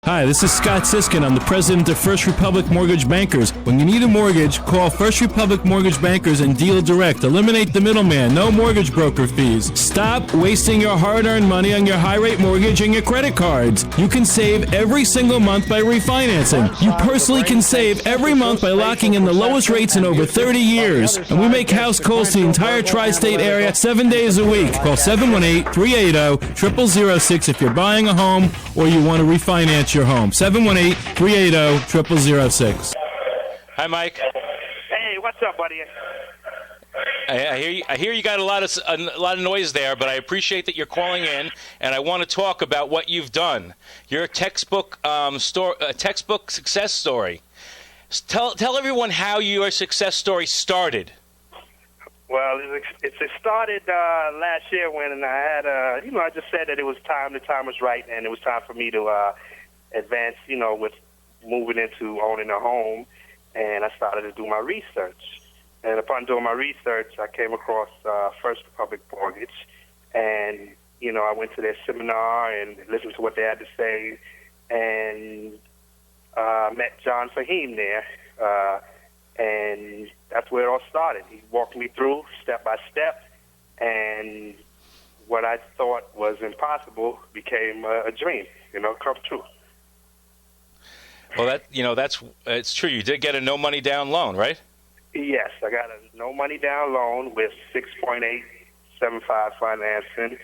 Hi, this is Scott Siskin. I'm the president of First Republic Mortgage Bankers. When you need a mortgage, call First Republic Mortgage Bankers and deal direct. Eliminate the middleman. No mortgage broker fees. Stop wasting your hard-earned money on your high-rate mortgage and your credit cards. You can save every single month by refinancing. You personally can save every month by locking in the lowest rates in over 30 years. And we make house calls to the entire tri-state area 7 days a week. Call 718-380-0006 if you're buying a home or you want to refinance your home. 718-380-0006. Hi, Mike. Hey, what's up, buddy? I hear you got a lot of noise there, but I appreciate that you're calling in, and I want to talk about what you've done. You're a textbook success story. Tell everyone how your success story started. Well, it started last year when I had, I just said that it was time. The time was right, and it was time for me to advance, with moving into owning a home. And I started to do my research. And upon doing my research, I came across First Republic Mortgage. And, I went to their seminar and listened to what they had to say. And met John Fahim there. And that's where it all started. He walked me through step by step, and what I thought was impossible became a dream, come true. Well, it's true. You did get a no money down loan, right? Yes, I got a no money down loan with 6.875 financing,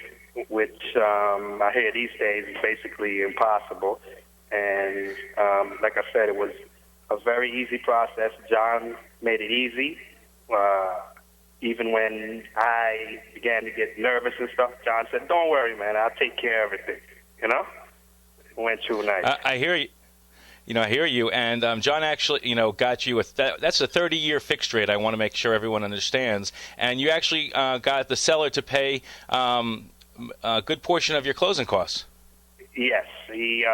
which I hear these days is basically impossible. And like I said, it was a very easy process. John made it easy. Even when I began to get nervous and stuff, John said, "Don't worry, man. I'll take care of everything." It went through nice. I hear you. I hear you. And John actually, got you that's a 30-year fixed rate. I want to make sure everyone understands. And you actually got the seller to pay a good portion of your closing costs. Yes, he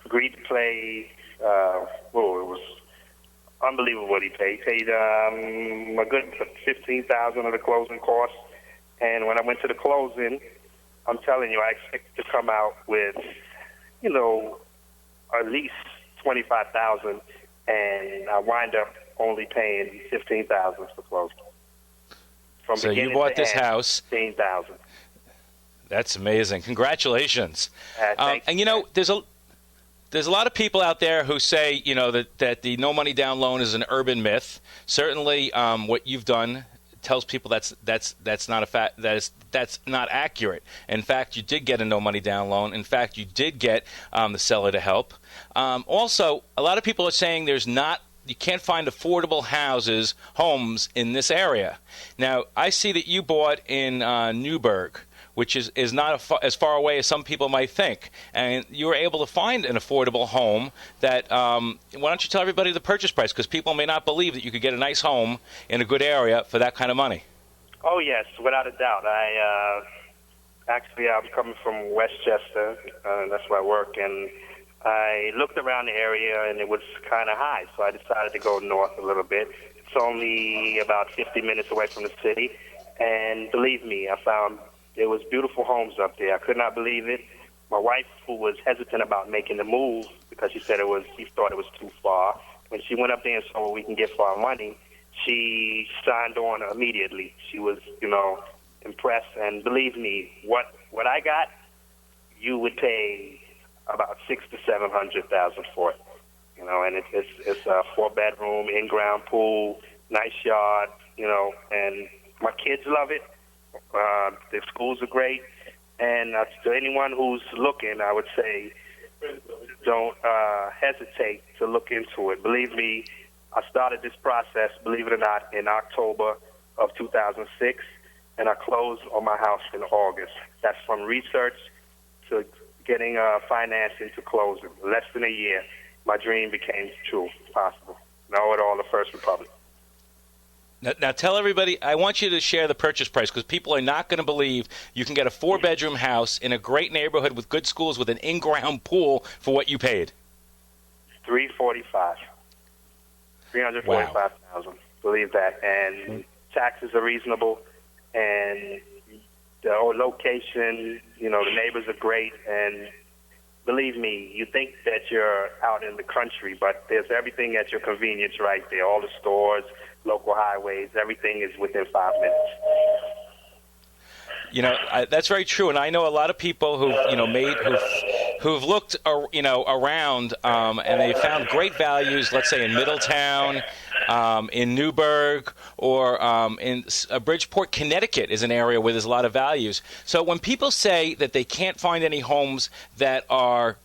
agreed to pay. It was unbelievable what he paid. He paid a good $15,000 of the closing costs. And when I went to the closing, I'm telling you, I expected to come out with, at least $25,000, and I wind up only paying $15,000 for closing. So you bought this house. $15,000. That's amazing. Congratulations. Thanks. And there's a lot of people out there who say, that the no money down loan is an urban myth. Certainly, what you've done tells people that's not a fact. That's not accurate. In fact, you did get a no money down loan. In fact, you did get the seller to help. Also, a lot of people are saying you can't find affordable homes in this area. Now, I see that you bought in Newburgh, which is not as far away as some people might think. And you were able to find an affordable home that, why don't you tell everybody the purchase price? Because people may not believe that you could get a nice home in a good area for that kind of money. Oh, yes, without a doubt. I'm coming from Westchester, that's where I work, and I looked around the area, and it was kind of high, so I decided to go north a little bit. It's only about 50 minutes away from the city, and believe me, I found there was beautiful homes up there. I could not believe it. My wife, who was hesitant about making the move because she thought it was too far, when she went up there and saw what we can get for our money, she signed on immediately. She was, impressed. And believe me, what I got, you would pay about $600,000 to $700,000 for it. And it's a 4-bedroom, in-ground pool, nice yard, and my kids love it. The schools are great, and to anyone who's looking, I would say don't hesitate to look into it. Believe me, I started this process, believe it or not, in October of 2006, and I closed on my house in August. That's from research to getting financing to closing. Less than a year, my dream became true, possible. Know it all, the First Republic. Now tell everybody, I want you to share the purchase price because people are not going to believe you can get a 4-bedroom house in a great neighborhood with good schools with an in-ground pool for what you paid. $345,000. Wow. Believe that. And taxes are reasonable, and the location, the neighbors are great, and believe me, you think that you're out in the country, but there's everything at your convenience right there. All the stores, local highways, everything is within 5 minutes. That's very true, and I know a lot of people who've looked, around, and they found great values. Let's say in Middletown, in Newburgh, or in Bridgeport, Connecticut is an area where there's a lot of values. So when people say that they can't find any homes that are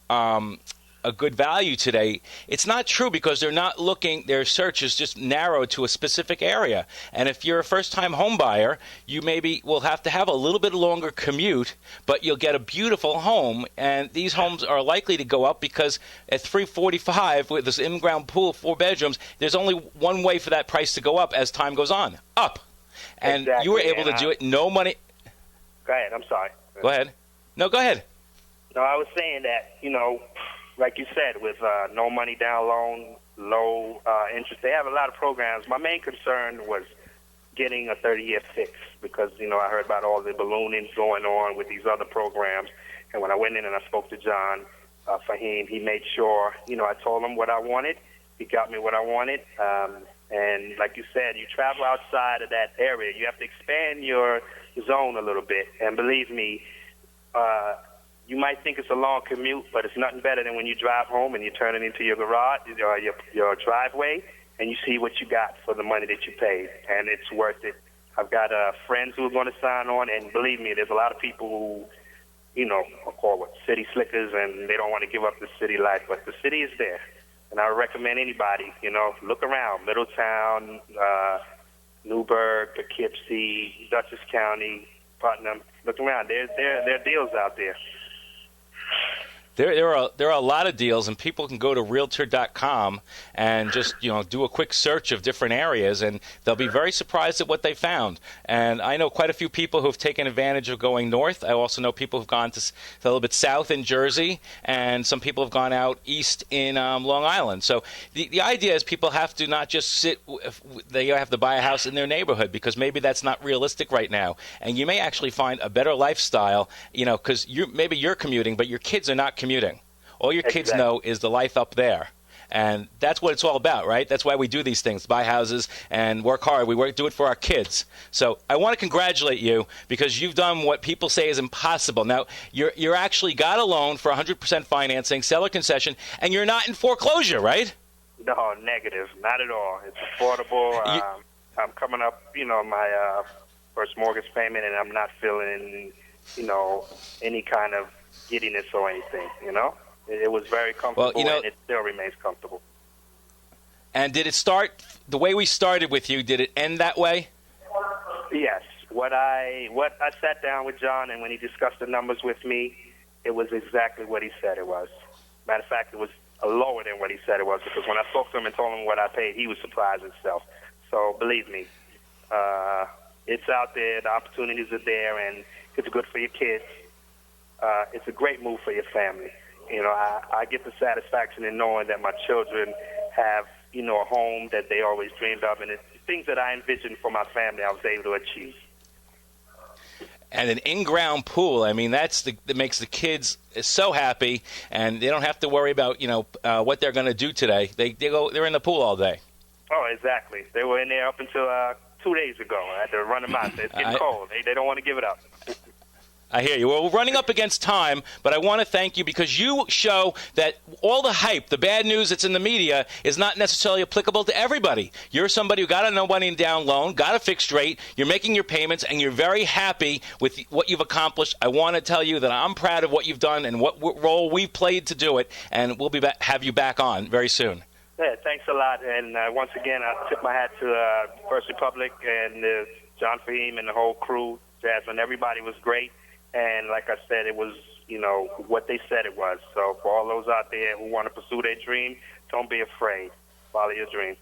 a good value today, it's not true, because they're not looking, their search is just narrowed to a specific area. And if you're a first-time home buyer, you maybe will have to have a little bit longer commute, but you'll get a beautiful home. And these homes are likely to go up because at $345 with this in-ground pool, 4 bedrooms, there's only one way for that price to go up as time goes on, up. And exactly. You were able to do it, no money. Go ahead, I'm sorry. Go ahead. No, go ahead. No, I was saying that, like you said, with no money down loan, low interest, they have a lot of programs. My main concern was getting a 30-year fix because, I heard about all the ballooning going on with these other programs. And when I went in and I spoke to John Fahim, he made sure, I told him what I wanted. He got me what I wanted. And like you said, you travel outside of that area. You have to expand your zone a little bit. And believe me, you might think it's a long commute, but it's nothing better than when you drive home and you turn it into your garage, your driveway, and you see what you got for the money that you paid, and it's worth it. I've got friends who are going to sign on, and believe me, there's a lot of people who, are called city slickers, and they don't want to give up the city life, but the city is there, and I recommend anybody, look around, Middletown, Newburgh, Poughkeepsie, Dutchess County, Putnam. Look around. There are deals out there. There are a lot of deals, and people can go to Realtor.com and just do a quick search of different areas, and they'll be very surprised at what they found. And I know quite a few people who've taken advantage of going north. I also know people who've gone to a little bit south in Jersey, and some people have gone out east in Long Island. So the idea is people have to not just sit; they have to buy a house in their neighborhood because maybe that's not realistic right now, and you may actually find a better lifestyle. Because maybe you're commuting, but your kids are not commuting. All your kids know is the life up there. And that's what it's all about, right? That's why we do these things, buy houses and work hard. We do it for our kids. So I want to congratulate you because you've done what people say is impossible. Now, you're actually got a loan for 100% financing, seller concession, and you're not in foreclosure, right? No, negative. Not at all. It's affordable. I'm coming up, my first mortgage payment, and I'm not feeling, any kind of giddiness or anything, It was very comfortable, and it still remains comfortable. And did it start the way we started with you? Did it end that way? Yes. What I sat down with John, and when he discussed the numbers with me, it was exactly what he said it was. Matter of fact, it was lower than what he said it was, because when I spoke to him and told him what I paid, he was surprised himself. So believe me, it's out there. The opportunities are there, and it's good for your kids. It's a great move for your family. I get the satisfaction in knowing that my children have, a home that they always dreamed of, and it's things that I envisioned for my family I was able to achieve. And an in-ground pool, I mean, that makes the kids so happy, and they don't have to worry about, what they're going to do today. They're in the pool all day. Oh, exactly. They were in there up until 2 days ago. I had to run them out. It's getting cold. They don't want to give it up. I hear you. Well, we're running up against time, but I want to thank you because you show that all the hype, the bad news that's in the media, is not necessarily applicable to everybody. You're somebody who got a no money down loan, got a fixed rate, you're making your payments, and you're very happy with what you've accomplished. I want to tell you that I'm proud of what you've done and what role we've played to do it, and we'll have you back on very soon. Yeah, thanks a lot. And once again, I tip my hat to First Republic and John Fahim and the whole crew, Jasmine. Everybody was great. And like I said, it was, what they said it was. So for all those out there who want to pursue their dream, don't be afraid. Follow your dream.